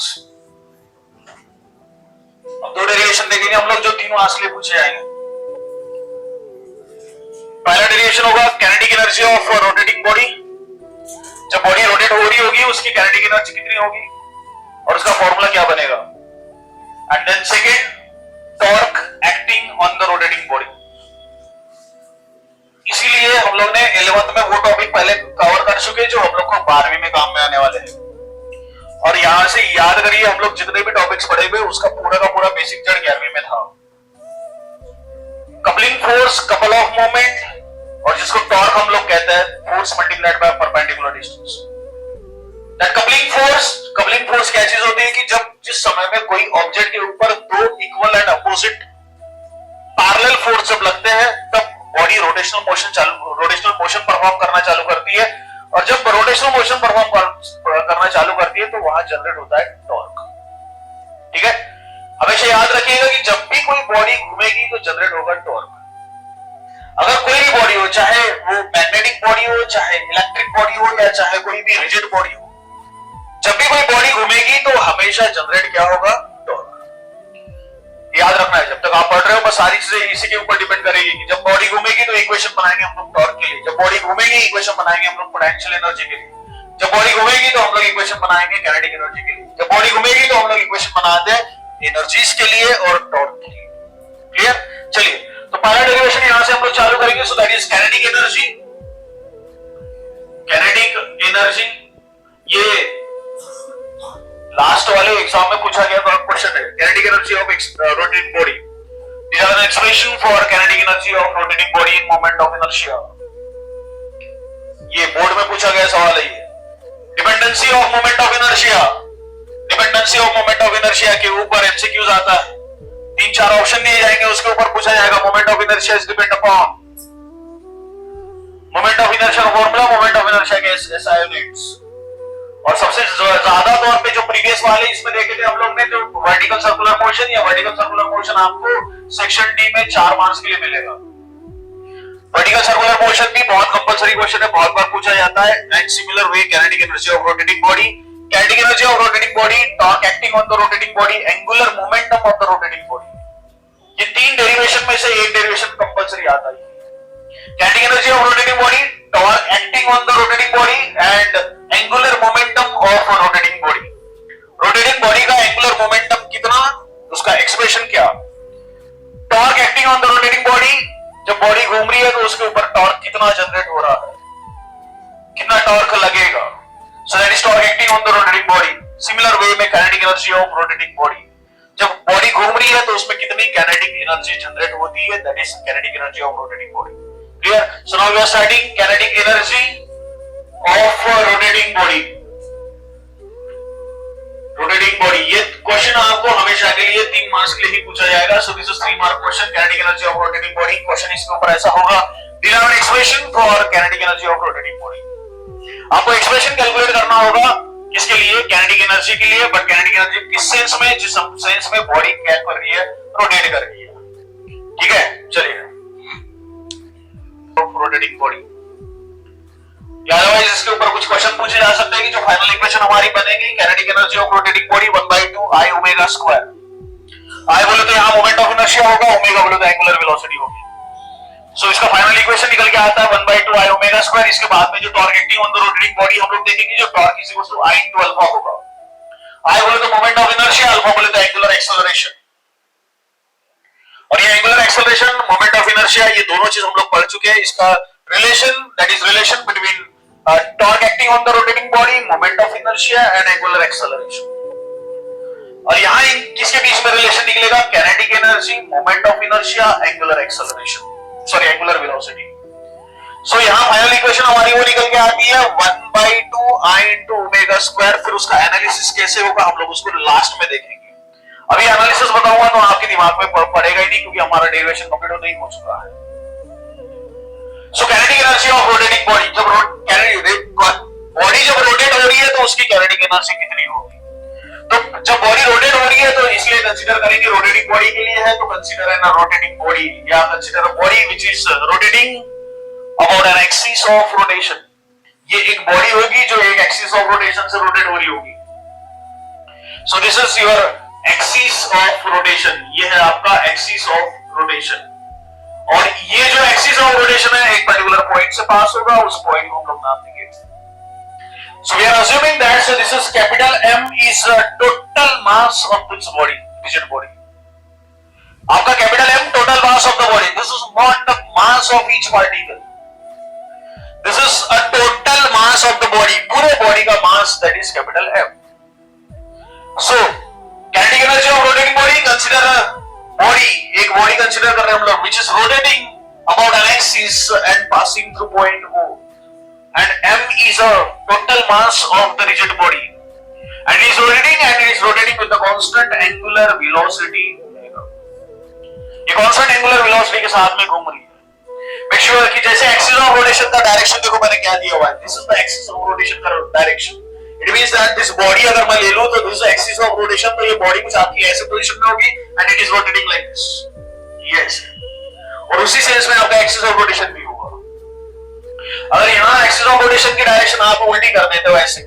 Torques. अब दो derivation देखेंगे हम लोग जो तीनों आज के लिए पूछे जाएंगे। पहला डेरिवेशन होगा kinetic energy of rotating body. जब बॉडी रोटेट हो रही होगी उसकी काइनेटिक एनर्जी कितनी होगी और उसका फॉर्मूला क्या बनेगा। And then second torque acting on the rotating body. इसीलिए हम लोग ने 11th में वो टॉपिक पहले कवर कर चुके जो हम लोग को 12वीं में काम में आने वाले हैं। और यहां से याद करिए हम लोग जितने भी टॉपिक्स पढ़े हुए उसका पूरा का पूरा बेसिक जड़ 11वीं में था। Coupling force, couple of moment और जिसको टॉर्क हम लोग कहते हैं force multiplied by perpendicular distance. That coupling force क्या चीज होती है कि जब जिस समय में कोई ऑब्जेक्ट के ऊपर दो equal and opposite parallel force जब लगते हैं तब बॉडी रोटेशनल मोशन परफॉर्म करना चालू करती है। और जब रोटेशनल मोशन परफॉर्म करना चालू करती है तो वहां जनरेट होता है टॉर्क। ठीक है, हमेशा याद रखिएगा कि जब भी कोई बॉडी घूमेगी तो जनरेट होगा टॉर्क। अगर कोई भी बॉडी हो, चाहे वो मैग्नेटिक बॉडी हो, चाहे इलेक्ट्रिक बॉडी हो या चाहे कोई भी रिजिड बॉडी हो, जब भी कोई बॉडी घूमेगी तो हमेशा जनरेट क्या होगा, टॉर्क। याद रखना है, जब तक आप पढ़ रहे हो बस सारी चीजें इसी के ऊपर डिपेंड करेगी कि जब बॉडी घूमेगी तो इक्वेशन बनाएंगे हम लोग टॉर्क के लिए, जब बॉडी घूमेगी इक्वेशन बनाएंगे हम लोग पोटेंशियल एनर्जी के लिए, जब बॉडी घूमेगी तो हम लोग इक्वेशन बनाएंगे काइनेटिक एनर्जी के लिए, जब बॉडी घूमेगी तो हम लोग इक्वेशन बनाते हैं एनर्जीज के लिए और टॉर्क के लिए। क्लियर? चलिए, तो पहला डेरिवेशन यहां से हम लोग चालू करेंगे। सो that is kinetic energy. Kinetic energy ये लास्ट वाले एग्जाम में पूछा गया क्वेश्चन है। Kinetic energy of rotating body. These are the expression for kinetic energy of rotating body in moment of inertia. ये बोर्ड में पूछा गया सवाल है। ये dependency of moment of inertia, dependency of moment of inertia के ऊपर एमसीक्यूज आता है। 3-4 ऑप्शन दिए जाएंगे, उसके ऊपर पूछा जाएगा moment of inertia is depend upon moment of inertia formula, moment of inertia के एसआई यूनिट्स। और सबसे ज्यादा तौर पे जो प्रीवियस वाले इसमें देखे थे हम लोग ने, जो वर्टिकल सर्कुलर मोशन या वर्टिकल सर्कुलर मोशन आपको सेक्शन डी में 4 मार्क्स के लिए मिलेगा। वर्टिकल सर्कुलर मोशन भी बहुत कंपलसरी क्वेश्चन है, बहुत बार पूछा जाता है। And similar way kinetic energy of rotating body, kinetic energy of rotating body, torque acting on the rotating body, angular momentum of the rotating body. ये 3 डेरिवेशन में से एक डेरिवेशन कंपलसरी आता है। Kinetic energy of rotating body, torque acting on the rotating body and angular momentum of rotating body. Rotating body का angular momentum कितना, उसका expression क्या। Torque acting on the rotating body, जब बॉडी घूम रही है तो उसके ऊपर टॉर्क कितना जनरेट हो रहा है, कितना टॉर्क लगेगा। So that is torque acting on the rotating body. Similar way में kinetic energy of rotating body, जब बॉडी घूम रही है तो उसमें कितनी काइनेटिक एनर्जी जनरेट होती है, that is kinetic energy of rotating body. Clear? So now we are starting kinetic energy of rotating body. Rotating body, ये क्वेश्चन आपको हमेशा के लिए 3 मार्क्स के लिए ही पूछा जाएगा। So this is 3 mark question, kinetic energy of rotating body. Question इसके ऊपर ऐसा होगा, derive an expression for kinetic energy of rotating body. आपको एक्सप्रेशन कैलकुलेट करना होगा किसके लिए, काइनेटिक एनर्जी के लिए। बट काइनेटिक एनर्जी किस सेंस में, जिस सेंस में बॉडी क्या कर रही है, रोटेट कर रही है। ठीक है, चलिए रोटेटिंग बॉडी। अदरवाइज इसके ऊपर कुछ क्वेश्चन पूछे जा सकते हैं कि जो फाइनल इक्वेशन हमारी बनेगी kinetic energy of rotating body 1/2 I omega square. I बोले तो यहां मोमेंट ऑफ इनर्शिया होगा, ओमेगा बोले तो एंगुलर वेलोसिटी होगी। सो इसका फाइनल इक्वेशन निकल के आता है 1/2 I ओमेगा स्क्वायर। इसके बाद में जो torque acting on the rotating body हम लोग देखेंगे, जो torque is equal to I into alpha होगा। I बोले तो मोमेंट ऑफ इनर्शिया, अल्फा बोले तो एंगुलर एक्सेलरेशन। और ये angular acceleration, moment of inertia, ये दोनों चीज हम लोग पढ़ चुके हैं। इसका relation, that is relation between torque acting on the rotating body, moment of inertia and angular acceleration. और यहां किसके बीच में रिलेशन निकलेगा, kinetic energy, moment of inertia, angular acceleration, sorry angular velocity. So यहां फाइनल इक्वेशन हमारी वो निकल के आती है 1/2 I into ओमेगा स्क्वायर। फिर उसका एनालिसिस कैसे होगा हम लोग उसको लास्ट में देखेंगे। अभी एनालिसिस बताऊंगा तो आपके दिमाग में पड़ेगा ही नहीं, क्योंकि हमारा डेरिवेशन कंप्लीट नहीं हो चुका है। So kinetic energy of rotating body, body जब रोटेट हो रही है तो उसकी काइनेटिक एनर्जी कितनी होगी। तो जब बॉडी रोटेट हो रही है तो इसलिए कंसीडर करेंगे रोटेटिंग बॉडी के लिए है, तो कंसीडर है ना रोटेटिंग बॉडी, या consider a body which is rotating about an axis of rotation. ये एक बॉडी होगी जो एक एक्सिस ऑफ रोटेशन से रोटेट हो रही होगी। So this is your axis of rotation. ये है आपका axis of rotation. और ये जो axis of rotation है एक particular point से पास होगा, उस point को हम लोग नाम देंगे. So we are assuming that so this is capital M is total mass of this body, rigid body. आपका capital M total mass of the body. This is not the mass of each particle. This is a total mass of the body. पूरे body का mass that is capital M. So kinetic energy of rotating body, consider a body, एक body consider कर रहे हैं हम लोग, which is rotating about an axis and passing through point O, and M is a total mass of the rigid body, and it is rotating with the constant angular velocity. ये constant angular velocity के साथ में घूम रही है. Make sure कि जैसे axis of rotation का direction देखो मैंने क्या दिया हुआ है. This is the axis of rotation का direction. It means that this body अगर मैं ले लूं तो this is axis of rotation, तो ये body कुछ आपकी ऐसे पोजीशन में होगी and it is rotating like this. Yes. और उसी सेंस में आपका axis of rotation भी होगा. अगर यहाँ axis of rotation की डायरेक्शन आप उल्टी कर देते हो ऐसे,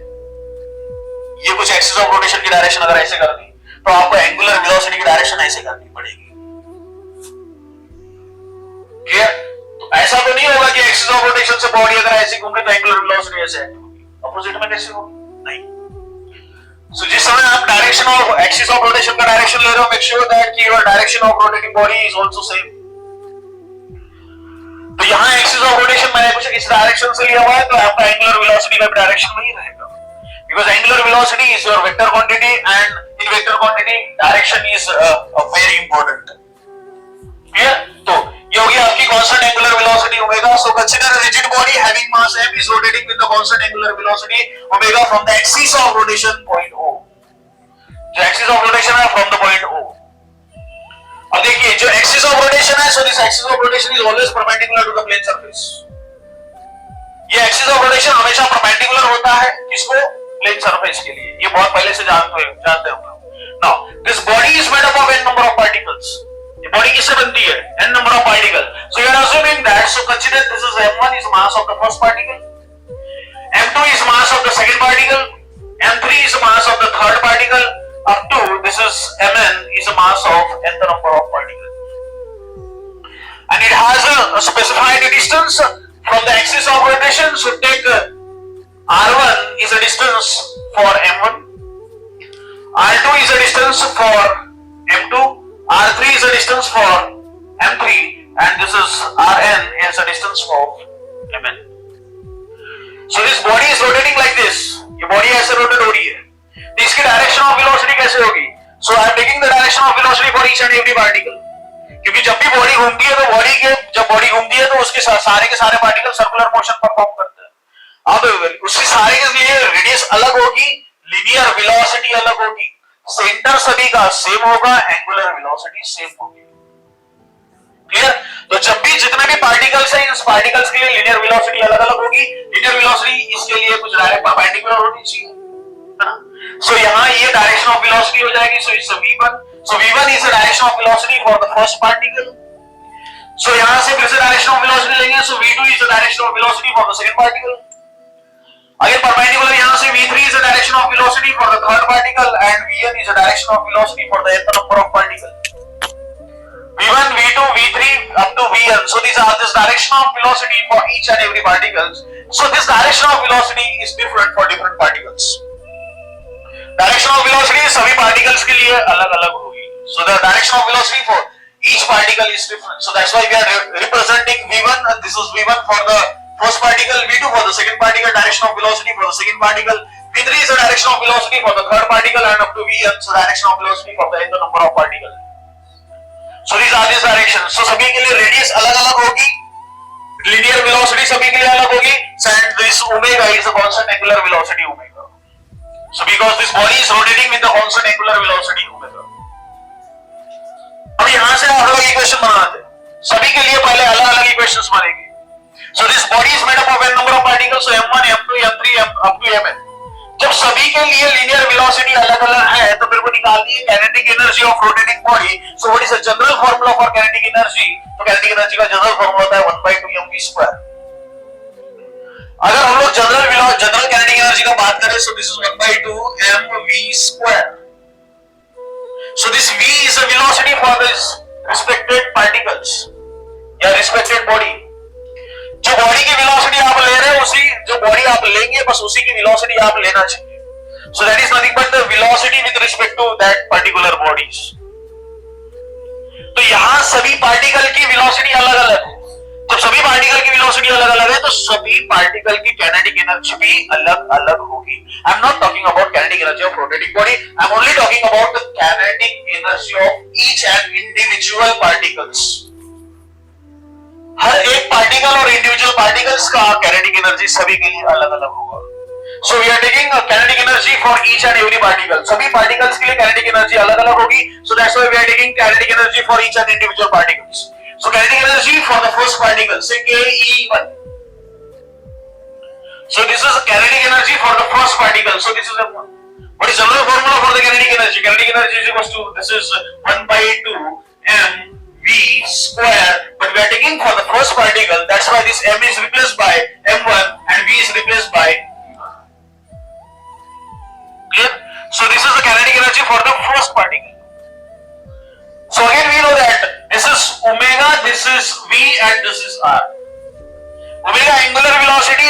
ये कुछ axis of rotation की डायरेक्शन अगर ऐसे कर दी तो आपको एंगुलर वेलोसिटी की डायरेक्शन ऐसे करनी पड़ेगी. क्लियर? तो ऐसा तो नहीं होगा कि axis of rotation से बॉडी अगर ऐसे घूमे तो एंगुलर वेलोसिटी ऐसे होगी. अपोजिट में कैसे होगी? नहीं. So जिस समय आप direction of axis of rotation का डायरेक्शन ले रहे हो, मेक श्योर दैट कि your direction of rotating body is also same. तो यहाँ एक्सिस ऑफ रोटेशन मैंने कुछ इस डायरेक्शन से लिया हुआ है, तो आपका एंगुलर वेलोसिटी का डायरेक्शन वही रहेगा, because angular velocity is your vector quantity and in vector quantity direction is very important. Clear? तो ये होगी आपकी constant angular velocity omega. So consider a rigid body having mass m is rotating with the constant angular velocity omega from the axis of rotation point O. जो axis of rotation है from the point O. अब देखिए जो axis of rotation है, so this axis of rotation is always perpendicular to the plane surface. ये axis of rotation हमेशा perpendicular होता है किसको? plane surface के लिए. ये बहुत पहले से जानते हो. Now this body is made up of n number of particles. ये बॉडी किससे बनती है? n number of particles. So you are assuming that, so consider this is m1 is mass of the first particle, m2 is mass of the second particle, m3 is mass of the third particle, up to this is mn is a mass of nth number of particles, and it has a specified distance from the axis of rotation. So take r1 is a distance for m1, r2 is a distance for m2, R3 is a distance for M3, and this is Rn is a distance for Mn. So this body is rotating like this. ये body ऐसे rotate हो रही है. तो इसकी direction of velocity कैसे होगी? So I am taking the direction of velocity for each and every particle. क्योंकि जब भी body घूमती है तो जब body घूमती है तो उसके सारे के सारे particle circular motion perform करते हैं. अब उसके सारे के लिए radius अलग होगी, linear velocity अलग होगी. सेंटर सभी का सेम होगा, एंगुलर वेलोसिटी सेम होगी. क्लियर? तो जब भी जितने भी पार्टिकल्स हैं, इस पार्टिकल्स के लिए लीनियर वेलोसिटी अलग-अलग होगी. लीनियर वेलोसिटी इसके लिए कुछ डायरेक्ट परपेंडिकुलर होनी चाहिए, है ना? सो यहाँ ये डायरेक्शन ऑफ वेलोसिटी हो जाएगी. So it's v1. So v1 is the direction of velocity for the first particle. So यहाँ से फिर से डायरेक्शन ऑफ वेलोसिटी लेंगे. So v2 is the direction of velocity for the second particle. Again perpendicular यहाँ से v3 is the direction of velocity for the third particle and vn is the direction of velocity for the nth number of particle. v1, v2, v3 up to vn. So these are this direction of velocity for each and every particles. So this direction of velocity is different for different particles. Direction of velocity सभी particles के लिए अलग-अलग होगी. So the direction of velocity for each particle is different. So that's why we are representing v1. This is v1 for the first particle, v2 for the second particle, direction of velocity for the second particle, v3 is the direction of velocity for the third particle, and up to vn, so direction of velocity for the nth number of particle. So these are these directions. So सभी के लिए radius अलग-अलग होगी, linear velocity सभी के लिए अलग होगी, and this omega is the constant angular velocity omega. So because this body is rotating with the constant angular velocity omega. अब यहाँ से आप लोग इक्वेशन बनाते हैं. सभी के लिए पहले अलग-अलग इक्वेशंस बनेंगे. So this body is made up of n number of particles, so m1, m2, m3 up to mn. जब सभी के लिए linear velocity अलग-अलग है तो फिर वो निकालनी है kinetic energy of rotating body. So what is the general formula for kinetic energy? तो kinetic energy का जनरल फॉर्मूला होता है 1/2 mv². अगर हम लोग जनरल kinetic energy का बात करें, so this is 1/2 mv². For this respected particles या रिस्पेक्टेड बॉडी। जो बॉडी की वेलोसिटी आप ले रहे हैं उसी जो बॉडी आप लेंगे बस उसी की वेलोसिटी आप लेना चाहिए। So that is nothing but the velocity with respect to that particular bodies. तो यहां सभी पार्टिकल की वेलोसिटी अलग अलग है। जब सभी पार्टिकल की वेलोसिटी अलग अलग है तो सभी पार्टिकल की काइनेटिक एनर्जी भी अलग अलग होगी। I am not talking about kinetic energy of rotating body, I am only talking about the kinetic energy of each and individual particles. हर एक पार्टिकल और इंडिविजुअल पार्टिकल्स का काइनेटिक एनर्जी सभी के लिए अलग अलग होगा। So we are taking kinetic energy for each and every particle. सभी पार्टिकल्स के लिए काइनेटिक एनर्जी अलग अलग होगी। So that's why we are taking kinetic energy for each and individual particles. So kinetic energy for the first particle, say KE1. So this is kinetic energy for the first particle. So this is M1. What is general formula for the kinetic energy? Kinetic energy is equals to, this is 1 by 2 mv square. But we are taking for the first particle. That's why this m is replaced by m1 and v is replaced by v1. Clear? So this is the kinetic energy for the first particle. So again we know that this is omega, this is v and this is r. Omega angular velocity,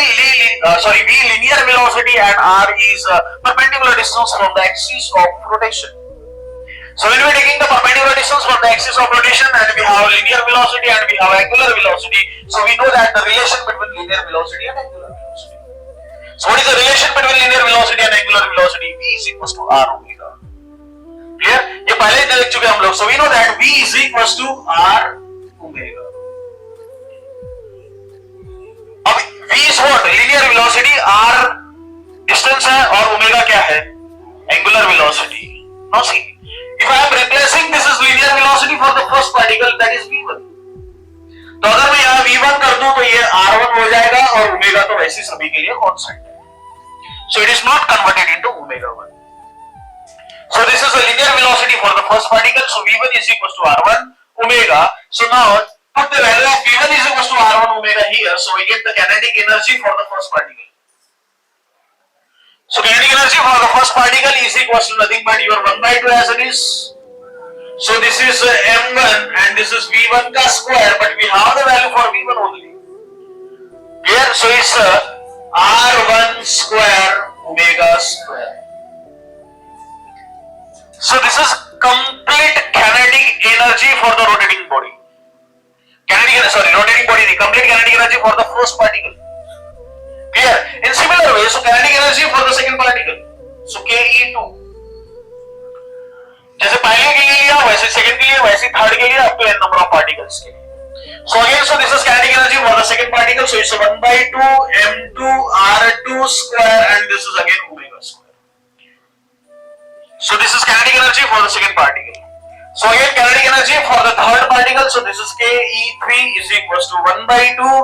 v linear velocity and r is perpendicular distance from the axis of rotation. So when we are taking the perpendicular distance from the axis of rotation and we have linear velocity and we have angular velocity, so we know that the relation between linear velocity and angular velocity. So what is the relation between linear velocity and angular velocity? V is equals to r omega. Clear? ये पहले ही देख चुके हम लोग। So we know that V is equals to R omega. अब V is what? Linear velocity, R distance है और omega क्या है? Angular velocity. Now see, if I am replacing this is linear velocity for the first particle, that is V1. तो अगर मैं यहाँ V1 कर दूं तो ये R1 हो जाएगा और omega तो वैसे सभी के लिए कांस्टेंट है। So it is not converted into omega 1. So this is the linear velocity for the first particle. So V1 is equals to R1 omega. So now put the value of V1 is equals to R1 omega here. So we get the kinetic energy for the first particle. So kinetic energy for the first particle is equals to nothing but your 1 by 2 as it is. So this is m1 and this is V1 ka square, but we have the value for V1 only. Here, so it's R1 square omega square. So this is complete kinetic energy for the rotating body. Rotating body, the complete kinetic energy for the first particle. Clear? In similar way, so kinetic energy for the second particle. So KE2. जैसे पहले के लिए लिया वैसे second के लिए वैसे third के लिए up to n number of particles के लिए. So again, so this is kinetic energy for the second particle. So it's 1 by 2 m2 r2 square and this is again omega square. So this is kinetic energy for the second particle. So again kinetic energy for the third particle. So this is KE3 is equals to 1 by 2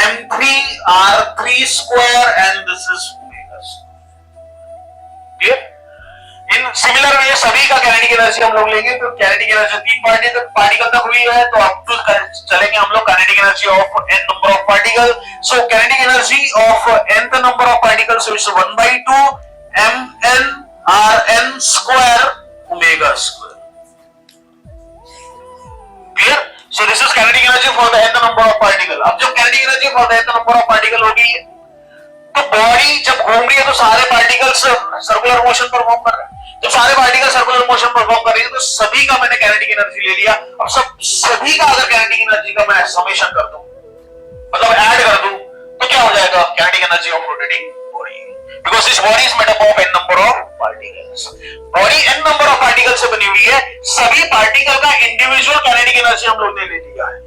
m3 r3 square and this is omega square. Clear? In similar way सभी का kinetic energy हम लोग लेंगे तो kinetic energy तीन particle तक हुई है तो अब तो चलेंगे हम लोग kinetic energy of n number of particles. So kinetic energy of nth number of particles so is 1 by 2 mn Rn square omega square. Clear? So this is kinetic energy for the nth number of particle. अब जब kinetic energy for the nth number of particle होगी तो body जब घूम रही है तो सारे पार्टिकल्स सर्कुलर मोशन परफॉर्म कर रहे हैं। जब सारे पार्टिकल सर्कुलर मोशन परफॉर्म कर रही है तो सभी का मैंने kinetic एनर्जी ले लिया। अब सभी का अगर kinetic एनर्जी का मैं समेशन कर दूं मतलब ऐड कर दूं तो क्या हो जाएगा kinetic energy of rotating body. Because this body is made up of n number of particles. Body n number of particles से बनी हुई है। सभी पार्टिकल का इंडिविजुअल काइनेटिक एनर्जी हम लोग ने ले लिया है।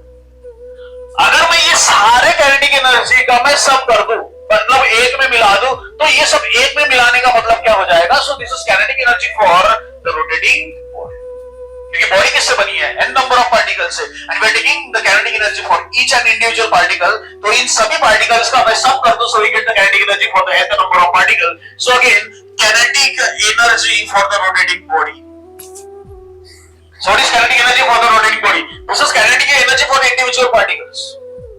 अगर मैं ये सारे काइनेटिक एनर्जी का मैं सम कर दूं मतलब एक में मिला दूं तो ये सब एक में मिलाने का मतलब क्या हो जाएगा? So this is kinetic energy for the rotating body. क्योंकि बॉडी किससे बनी है? n number of particles से and we are taking the kinetic energy for each and individual particle. तो इन सभी particles का मैं sum कर दूं so we get the kinetic energy for the nth number of particle. So again kinetic energy for the rotating body. So what is kinetic energy for the rotating body? This is kinetic energy for the individual particles.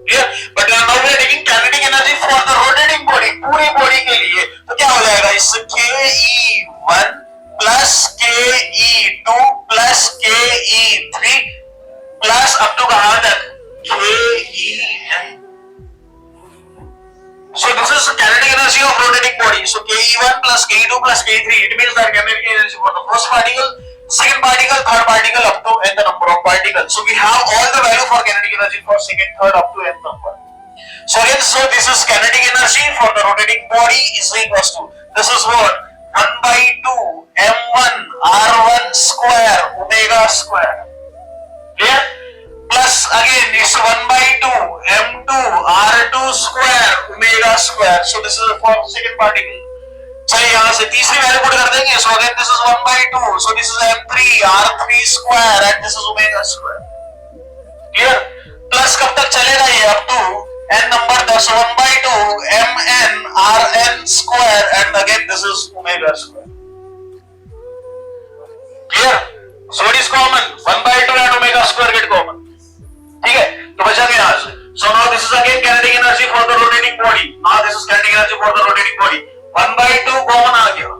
Clear? But now we are taking kinetic energy for the rotating body. पूरी body के लिए तो क्या हो जाएगा? इस KE1 plus KE2 plus KE3 for the first particle, second particle, third particle up to n the number of particles. So we have all the value for kinetic energy for second, third up to n number. So again, so this is kinetic energy for the rotating body is equals to, this is what, 1 by 2 m1 r1 square omega square. Clear? Plus again it's 1 by 2 m2 r2 square omega square. So this is for second particle. चलिए यहाँ से तीसरी value put कर देंगे. So again this is 1 by 2. So this is m3 r3 square and this is omega square. Clear? Plus कब तक चलेगा ये? up to n number, that's 1 by 2 mn rn square and again this is omega square. Clear? So what is common? 1 by 2 and omega square get common. ठीक है, तो बचा गया यहाँ से. So now this is again kinetic energy for the rotating body. Now this is kinetic energy for the rotating body. 1 by 2 common आ गया,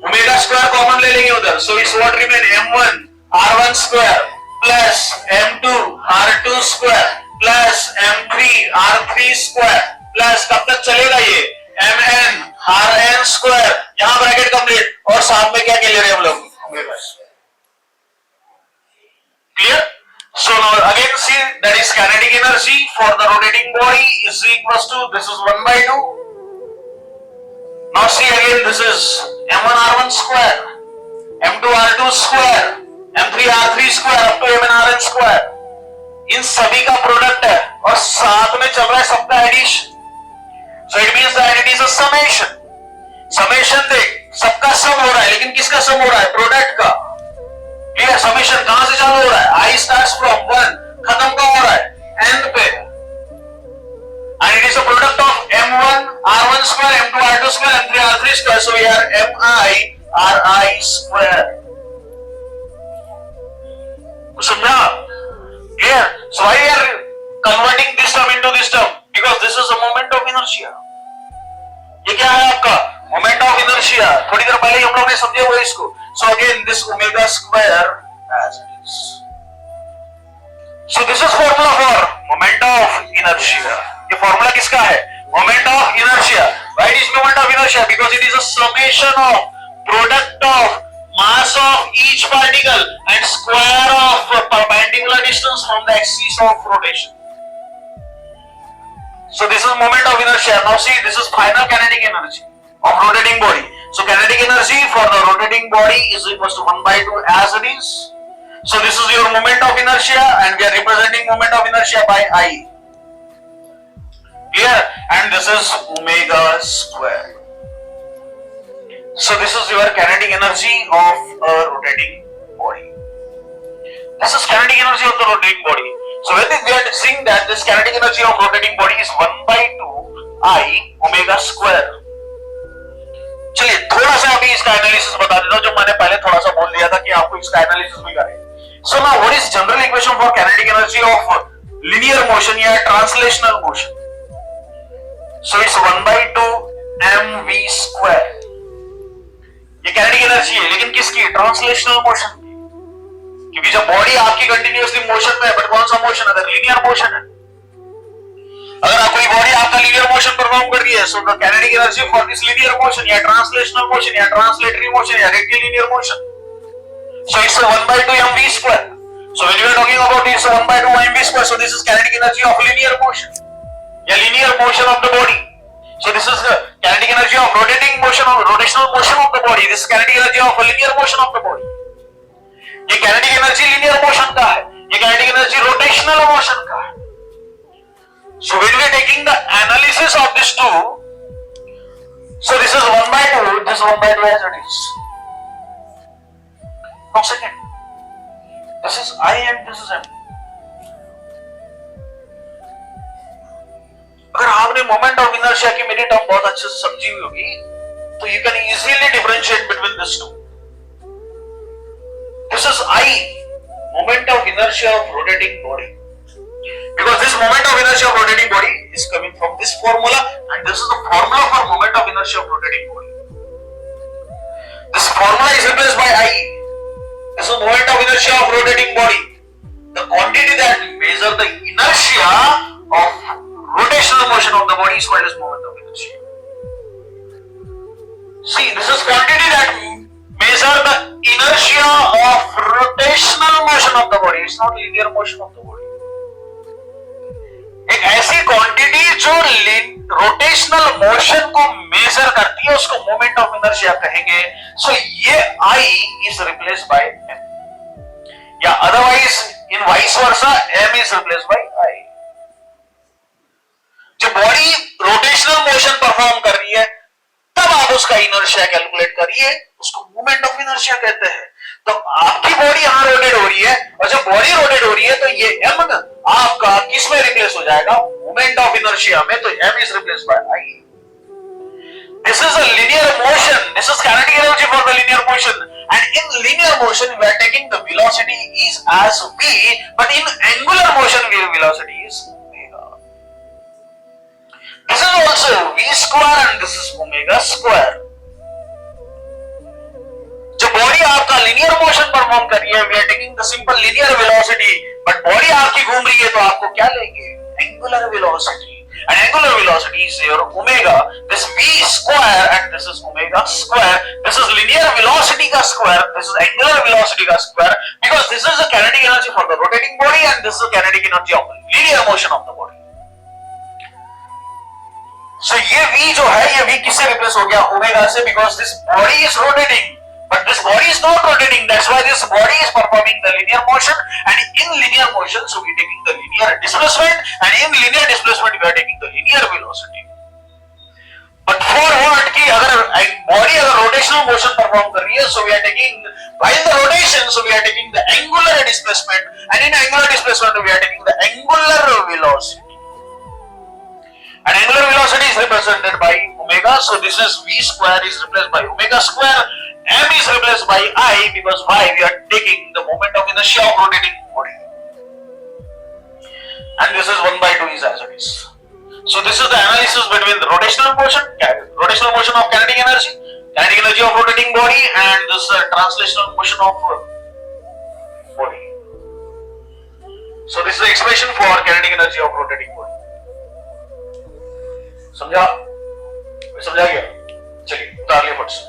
omega square common ले लेंगे उधर. So it's what remain m1 r1 square plus m2 r2 square plus m3 r3 square plus कब तक चलेगा ये? mn rn square. यहाँ bracket complete और साथ में क्या ले रहे हैं हम लोग? omega square. Clear? So now again see that is kinetic energy for the rotating body is equals to, this is 1 by 2. Now see again this is m1 r1 square, m2 r2 square, m3 r3 square up to mn rn square. इन सभी का product है और साथ में चल रहा है सबका addition. So it means that it is a summation. Summation देख, सबका सम हो रहा है लेकिन किसका सम हो रहा है? प्रोडक्ट का. क्लियर? समेशन कहां से चालू हो रहा है? I starts from 1, खत्म कहां हो रहा है? N पे. And it is a product of m1 r1 square, m2 r2 square, m3 r3 square. So we are mi ri square. समझा? Clear? So why we are converting this term into this term? Because this is a moment of inertia. ये क्या है आपका? Moment of inertia. थोड़ी देर पहले हम लोग ने समझा हुआ इसको. So again this omega square as it is. So this is formula for moment of inertia. ये formula किसका है? Moment of inertia. Why it is moment of inertia? Because it is a summation of product of mass of each particle and square of perpendicular distance from the axis of rotation. So this is moment of inertia. Now see, this is final kinetic energy of rotating body. So kinetic energy for the rotating body is equals to 1 by 2 as it is. So this is your moment of inertia and we are representing moment of inertia by I. Here and this is omega square. So this is your kinetic energy of a rotating body. This is kinetic energy of the rotating body. So when we are saying that this kinetic energy of rotating body is 1 by 2 I omega square. चलिए थोड़ा सा अभी इसका analysis बता देता हूं जो मैंने पहले थोड़ा सा बोल दिया था कि आपको इसका एनालिसिस भी करें. So now what is general equation for kinetic energy of linear motion या translational motion? So it's 1 by 2 mv square. ये kinetic energy है लेकिन किसकी? ट्रांसलेशनल मोशन की. क्योंकि जब बॉडी आपकी कंटिन्यूअसली मोशन में है, बट कौन सा मोशन है? लीनियर मोशन है. अगर कोई बॉडी आपका लीनियर मोशन परफॉर्म कर रही है, so the kinetic energy for this linear motion या ट्रांसलेशनल मोशन या ट्रांसलेटरी मोशन या rectilinear motion, so it's 1 by 2 mv square. So when we are talking about this 1 by 2 mv square, so this is kinetic energy of linear motion या linear motion of the body. So this is the kinetic energy of rotating motion or rotational motion of the body. This is kinetic energy of linear motion of the body. ये kinetic energy linear motion का है, ये kinetic energy rotational motion का है. So when we are taking the analysis of these two, so this is 1 by 2, this is 1 by 2 as it is. Now second, this is I and this is M. अगर आपने moment of inertia की मेरी term बहुत अच्छे से समझी हुई होगी, तो you can easily differentiate between this two. This is I, moment of inertia of rotating body. Because this moment of inertia of rotating body is coming from this formula, and this is the formula for moment of inertia of rotating body. This formula is replaced by I. This is moment of inertia of rotating body. The quantity that measure the inertia of rotational motion of the body is called as moment of inertia. See, this is quantity that measure the rotational motion of the body, it's not linear motion of the body. एक ऐसी quantity जो rotational motion को major करती है उसको moment of inertia कहेंगे. सो ये I is replaced by M, या otherwise in vice versa M is replaced by I. जब बॉडी रोटेशनल मोशन परफॉर्म कर रही है तब आप उसका इनर्शिया कैलकुलेट करिए, उसको मोमेंट ऑफ इनर्शिया कहते हैं. तो आपकी बॉडी यहां रोटेट हो रही है और जब बॉडी रोटेट हो रही है तो ये M आपका किस में रिप्लेस हो जाएगा? मोमेंट ऑफ इनर्शिया में. तो M is replaced by I. This is a linear motion. This is kinetic energy for the linear motion. And in linear motion, we are taking the velocity is as v, but in angular motion, velocity is omega. This is also v square and this is omega square. जब body आपका linear motion perform कर रही है, we are taking the simple linear velocity, but body आपकी घूम रही है तो आपको क्या लेंगे? Angular velocity. And angular velocity is your omega. This v square and this is omega square. This is linear velocity का square. This is angular velocity का square. Because this is the kinetic energy for the rotating body and this is the kinetic energy of linear motion of the body. So ये v जो है ये v किससे replace हो गया? Omega से. Because this body is rotating, but this body is not rotating. That's why this body is performing the linear motion. And in linear motion, so we are taking the linear displacement, and in linear displacement we are taking the linear velocity. But for what कि अगर body अगर rotational motion perform कर रही है, so we are taking while the rotation, so we are taking the angular displacement, and in angular displacement we are taking the angular velocity. And angular velocity is represented by omega. So this is v square is replaced by omega square. M is replaced by I because why? We are taking the moment of inertia of rotating body. And this is 1 by 2 is as it is. So this is the analysis between the rotational motion of kinetic energy of rotating body, and this translational motion of body. So this is the expression for kinetic energy of rotating body. समझा गया? चलिए उतार लिया फट से.